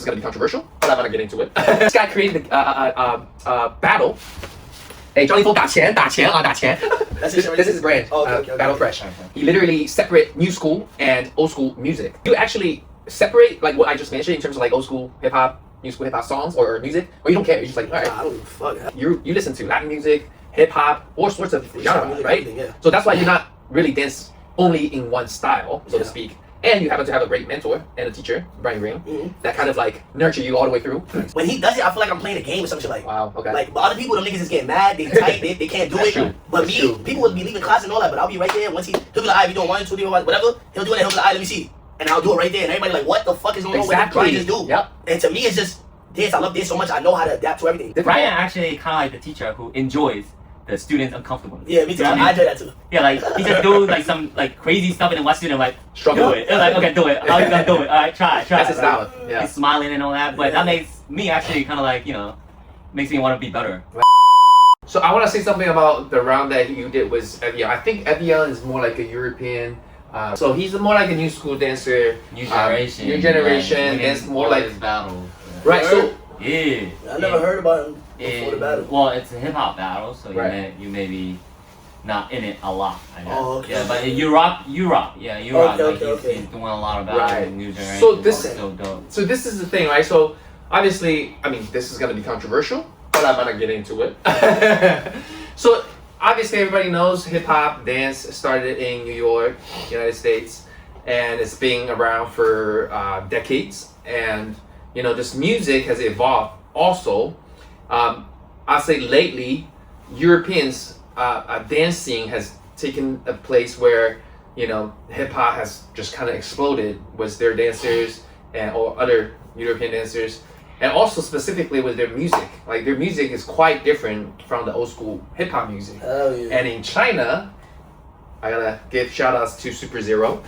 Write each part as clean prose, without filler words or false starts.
It's gonna be controversial, but I'm gonna get into it. This guy created a battle. Hey, Johnny Fong 打钱 This is his brand. Oh, okay. Battle Fresh. He literally separate new school and old school music. You actually separate like what I just mentioned in terms of like old school hip hop, new school hip hop songs or music, or you don't care. You're just like, all right. I don't give a fuck. You listen to Latin music, hip hop, all sorts of genre, right? Yeah. So that's why you're not really dance only in one style, so to speak. And you happen to have a great mentor and a teacher, Brian Green, that kind of like nurture you all the way through. When he does it, I feel like I'm playing a game or some shit like. Wow. Okay. Like, but other people, them niggas is getting mad, they tight, they can't do That's it. true. But That's me, true. people will be leaving class and all that, but I'll be right there. Once he'll be like, alright, we doing 1, 2, 3, 4, whatever. He'll do it and he'll be like, alright, let me see. And I'll do it right there. And everybody like, what the fuck is going on? What did Brian just do? Yep. And to me, it's just dance. I love dance so much. I know how to adapt to everything. Brian actually kind of like the teacher who enjoys the students' uncomfortableness. Yeah, me too. You know what I enjoy that too. Yeah, like he just do like some like crazy stuff and then one student like Struggle. do it. It's like okay, do it. How you gonna do it? All right, try. That's his style. Yeah. He's smiling and all that, but that makes me actually kind of like makes me want to be better. So I want to say something about the round that you did with Evian. I think Evian is more like a European. So he's more like a new school dancer. New generation. New generation. Yeah, It's more like battles. right. So Yeah. I never heard about him before the battle. Well, it's a hip hop battle, so Right. you may be not in it a lot. I guess. Oh, okay. Yeah, but you rock. Yeah, you rock. Okay, Like, okay. he's doing a lot of battles. Right. New generation. So this- is so dope. So this is the thing, right? So obviously, I mean, this is gonna be controversial, but I'm gonna get into it. So obviously, everybody knows hip hop dance started in New York, United States, and it's been around for decades. And this music has evolved. Also, I'll say lately, Europeans dancing has taken a place where hip hop has just kind of exploded with their dancers or other European dancers, and also specifically with their music. Like their music is quite different from the old school hip hop music. Hell yeah. And in China, I gotta give shout outs to Super Zero.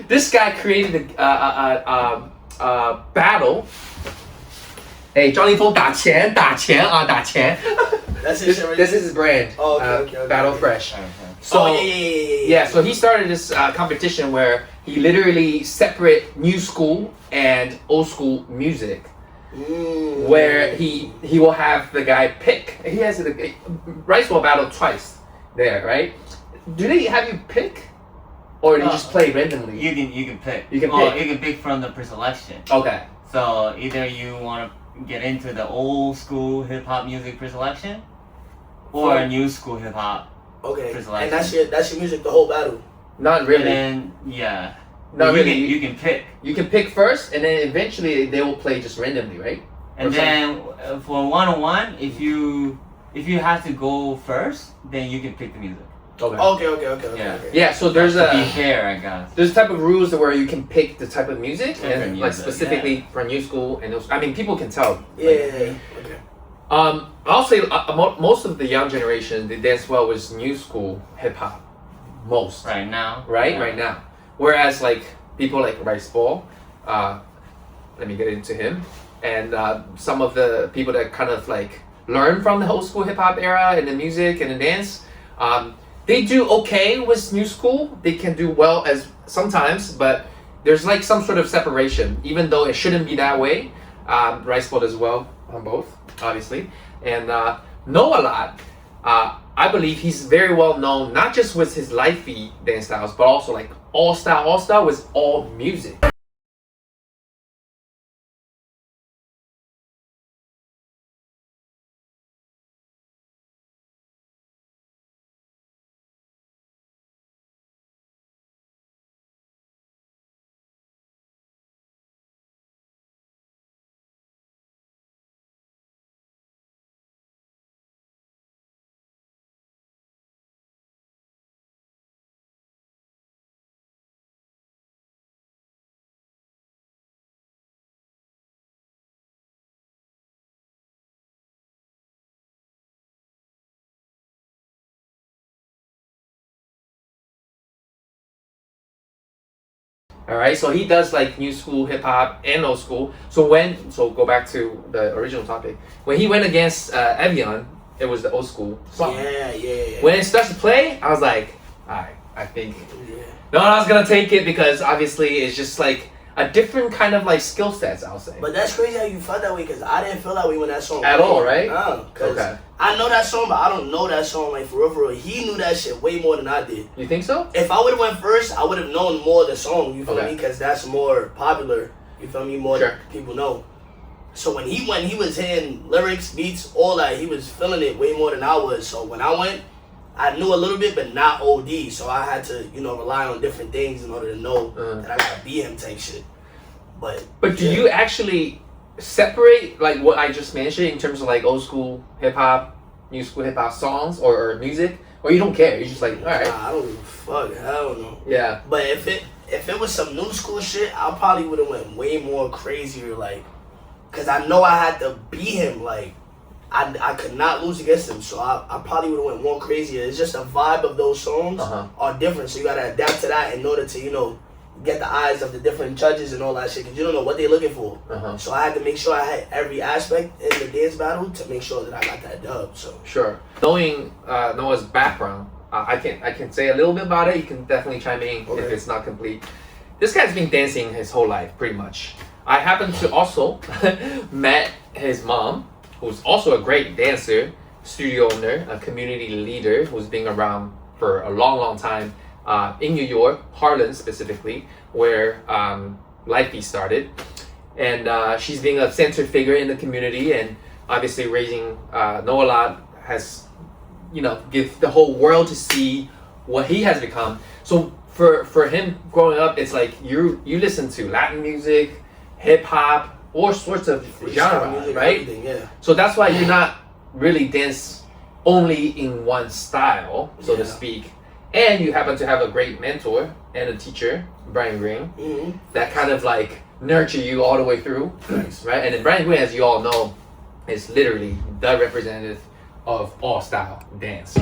This guy created a battle. Hey, Johnny Fong 打钱 That's his shit right This there. is his brand. Oh, okay. Battle Fresh. So Oh, yeah. so he started this competition where he literally separate new school and old school music. Where he will have the guy pick. He has Rice will battle twice there, right? Do they have you pick, or do you just play randomly? You can pick. You can Well, pick. you can pick from the pre-selection. Okay. So either you want to get into the old school hip hop music pre-selection, or Yeah. new school hip hop. Okay. Pre-selection. And that's your music the whole battle. Not really. And then Not you really. you can pick. You can pick first, and then eventually they will play just randomly, right? And Or then for one-on-one, if you have to go first, then you can pick the music. Okay. Okay. Yeah. Yeah. So there's To be a fair, I guess. there's a type of rules where you can pick the type of music, and Different like music, specifically for new school and those. I mean, people can tell. Yeah. Okay. I'll say most of the young generation they dance well with new school hip hop, most. Right now. Right Yeah. right now. Whereas like people like Rice Ball, let me get into him, and some of the people that kind of like learn from the old school hip hop era and the music and the dance, they do okay with new school. They can do well as sometimes, but there's like some sort of separation, even though it shouldn't be that way. Rice Ball does well on both, obviously, and know a lot. I believe he's very well known, not just with his lifey dance styles, but also like all style with all music. All right, so he does like new school hip hop and old school. So go back to the original topic. When he went against Evian, it was the old school song. Yeah. When it starts to play, I was like, alright, I think Yeah. no one else gonna take it because obviously it's just like a different kind of like skill sets, I'll say. But that's crazy how you felt that way, because I didn't feel that way when that song At played. all, right? Nah, because Okay. I know that song, but I don't know that song like for real. He knew that shit way more than I did. You think so? If I would have went first, I would have known more of the song, you feel Okay. me? Because that's more popular, you feel me? More Sure. that people know. So when he was hitting lyrics, beats, all that, he was feeling it way more than I was. So when I went, I knew a little bit, but not OD. So I had to, rely on different things in order to know that I gotta be him type shit. But do you actually separate like what I just mentioned in terms of like old school hip hop, new school hip hop songs or music? Or you don't care? You're just like, alright. Nah, I don't give a fuck. Hell no. Yeah. But if it was some new school shit, I probably would have went way more crazier, like, cause I know I had to beat him. Like, I could not lose against him, so I probably would have went more crazier. It's just the vibe of those songs are different, so you gotta adapt to that in order to get the eyes of the different judges and all that shit, cause you don't know what they're looking for. So I had to make sure I had every aspect in the dance battle to make sure that I got that dub. So sure. Knowing Noah's background, I can say a little bit about it. You can definitely chime in if it's not complete. This guy's been dancing his whole life, pretty much. I happen to also met his mom, who's also a great dancer, studio owner, a community leader who's been around for a long time in New York, Harlem specifically, where Lifey started. And she's being a centered figure in the community, and obviously raising Noah a lot has, give the whole world to see what he has become. So for him growing up, it's like you listen to Latin music, hip hop, all sorts of genre, music, right? everything, yeah. So that's why you're not really dance only in one style, so to Yeah. speak. And you happen to have a great mentor and a teacher, Brian Green, that kind of like nurture you all the way through, right? And then Brian Green, as you all know, is literally the representative of all style dance.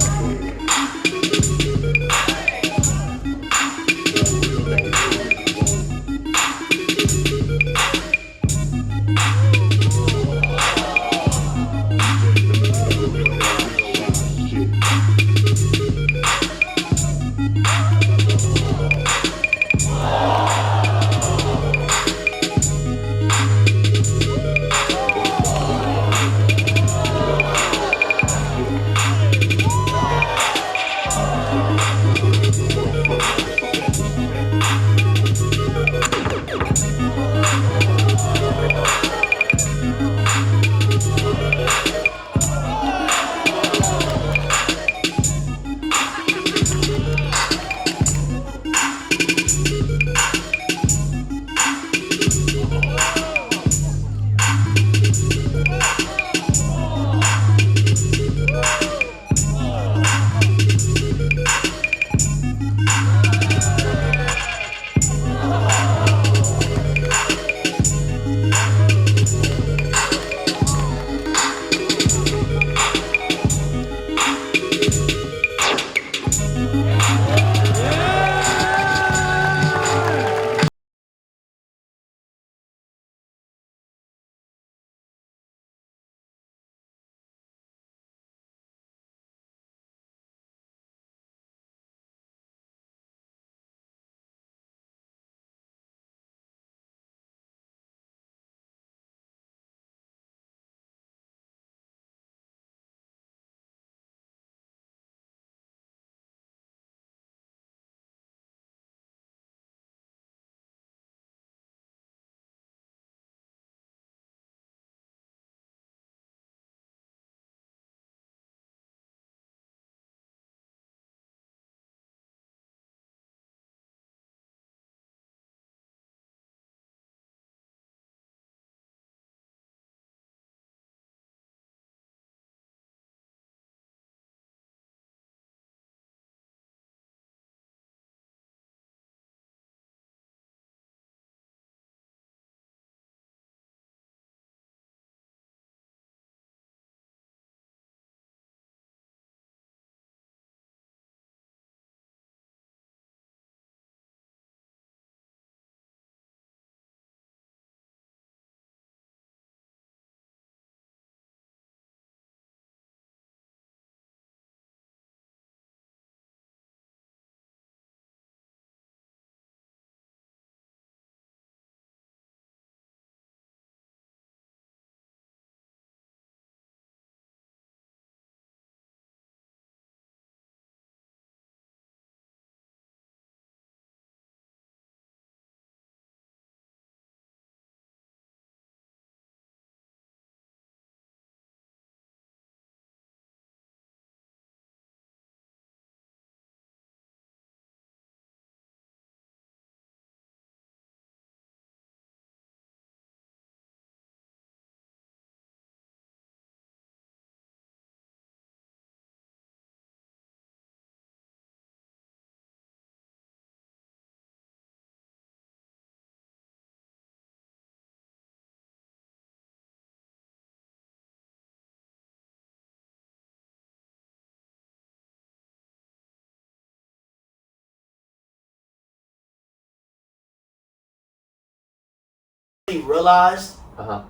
realized Uh-huh.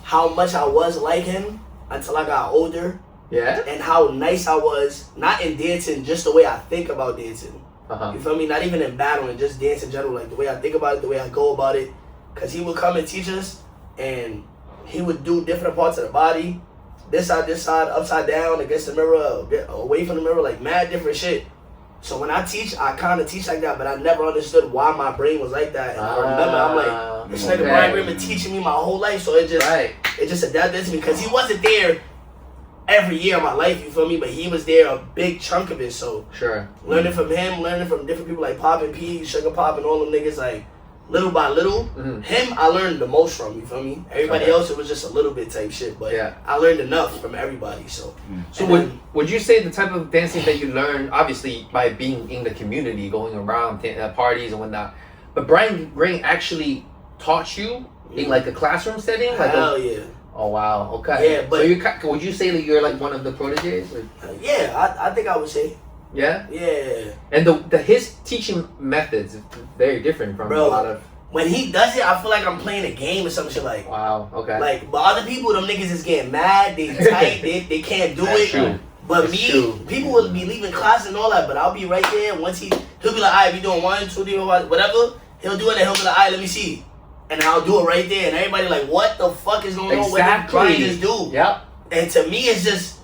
how much I was like him until I got older, Yeah? and how nice I was, not in dancing, just the way I think about dancing. Uh-huh. You feel me? Not even in battling, just dance in general, like the way I think about it, the way I go about it. Cause he would come and teach us, and he would do different parts of the body, this side, upside down, against the mirror, away from the mirror, like mad different shit. So when I teach, I kind of teach like that, but I never understood why my brain was like that. And I remember, I'm like, this nigga Brian Green been teaching me my whole life, so it just adapted to me, because he wasn't there every year of my life, you feel me? But he was there a big chunk of it, so Sure. learning from him, learning from different people like Pop and P, Sugar Pop, and all them niggas, like little by little. Him, I learned the most from, you feel me? Everybody else, it was just a little bit type shit, but I learned enough from everybody, so. So would you say the type of dancing that you learn, obviously by being in the community, going around parties and whatnot, but Brian Green actually taught you in like a classroom setting? Like Hell yeah. Oh wow, okay. Yeah, but so would you say that you're like one of the proteges? Or? Yeah, I think I would say. Yeah? Yeah. And his teaching methods is very different from a lot of... When he does it, I feel like I'm playing a game or some shit like... Wow, okay. Like, but other people, them niggas is getting mad, they tight, they can't do it. True. But people will be leaving class and all that, but I'll be right there. Once he'll be like, alright, we doing 1, 2, 3, whatever. He'll do it and he'll be like, alright, let me see. And I'll do it right there, and everybody like, what the fuck is going on? What did Brian just do? Yep. And to me, it's just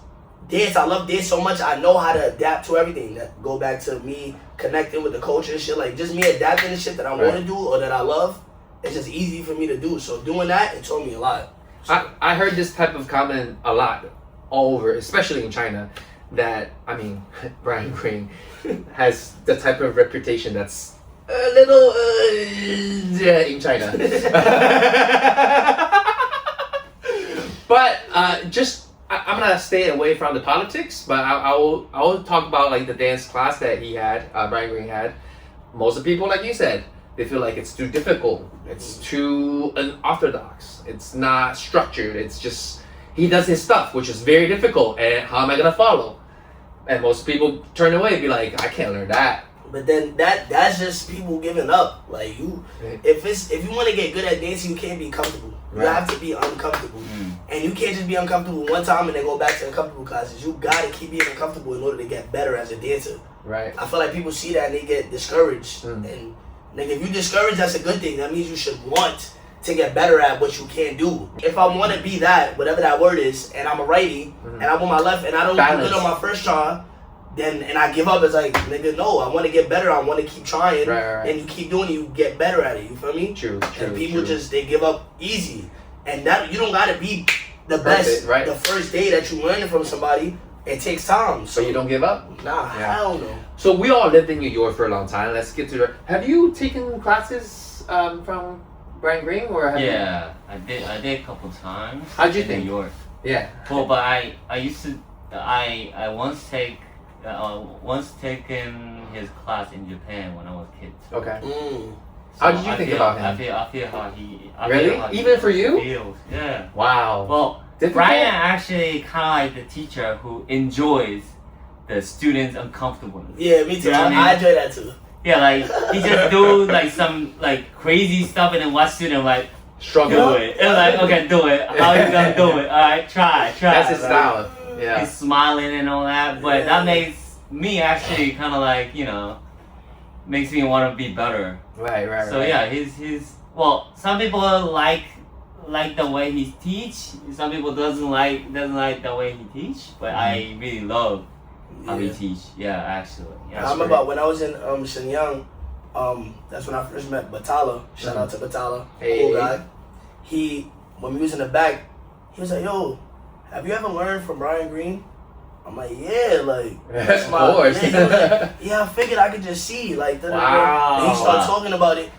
dance. I love dance so much. I know how to adapt to everything. That go back to me connecting with the culture and shit. Like just me adapting to shit that I want to do or that I love. It's just easy for me to do. So doing that, it taught me a lot. So, I heard this type of comment a lot all over, especially in China, that, I mean, Brian Green has the type of reputation that's a little in China. But I'm gonna stay away from the politics, but I will talk about like the dance class that he had, Brian Green had. Most of the people, like you said, they feel like it's too difficult, it's too unorthodox, it's not structured, it's just, he does his stuff, which is very difficult, and how am I gonna follow? And most people turn away and be like, I can't learn that. But then that's just people giving up. Like if you want to get good at dancing, you can't be comfortable. You have to be uncomfortable, and you can't just be uncomfortable one time and then go back to uncomfortable classes. You gotta keep being uncomfortable in order to get better as a dancer. Right. I feel like people see that and they get discouraged. And like if you discouraged, that's a good thing. That means you should want to get better at what you can do. If I want to be that, whatever that word is, and I'm a righty, and I'm on my left, and I don't do good on my first try, then and I give up, it's like, nigga, no, I want to get better. I want to keep trying, and you keep doing it, you get better at it. You feel me? True. And people they give up easy, and that you don't gotta be the best the first day that you learning from somebody. It takes time. So you don't give up? Nah, hell no. So we all lived in New York for a long time. Let's get to the. Have you taken classes from Brian Green or? I did a couple times. How'd you think? New York. Yeah. Well, but I used to I once taken his class in Japan when I was a kid. Okay. So how did you think about him? I feel how he. Really? Even for you? Feels. Yeah. Wow. Well, Brian actually kind of like the teacher who enjoys the students' uncomfortableness. Yeah, me too. You know what I enjoy that too. Yeah, like he just do like some like crazy stuff and then one student like struggle. Do it. And like, okay, do it. How you gonna do it? Alright, try. That's his style. Yeah. He's smiling and all that, but that makes me actually kind of like, you know, makes me want to be better. Right. So yeah, his well, some people like the way he teach. Some people doesn't like the way he teach, but I really love how he teach. Yeah, actually. Yeah, I remember when I was in Shenyang, that's when I first met Batala. Shout out to Batala, cool guy. When we was in the back, he was like, "Yo, have you ever learned from Brian Green?" I'm like, "Yeah, like that's of course." Yeah, I figured I could just see, like, wow. And he started talking about it,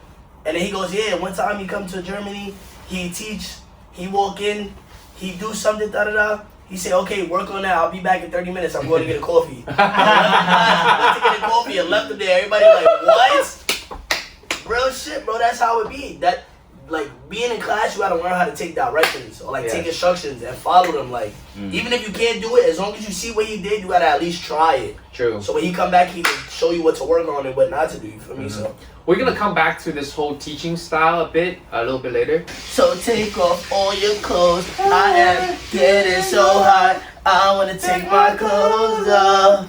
and then he goes, "Yeah, one time he come to Germany, he teach, he walk in, he do something, He said, okay, work on that. I'll be back in 30 minutes. I'm going to get a coffee." I went to get a coffee and left him there. Everybody like, what? Real shit, bro. That's how it be. like being in class, you gotta learn how to take directions or like take instructions and follow them. Like even if you can't do it, as long as you see what he did, you gotta at least try it. True. So when he come back, he can show you what to work on and what not to do. You feel me? So We're gonna come back to this whole teaching style a little bit later. so take off all your clothes. I am getting so hot. I wanna take my clothes off.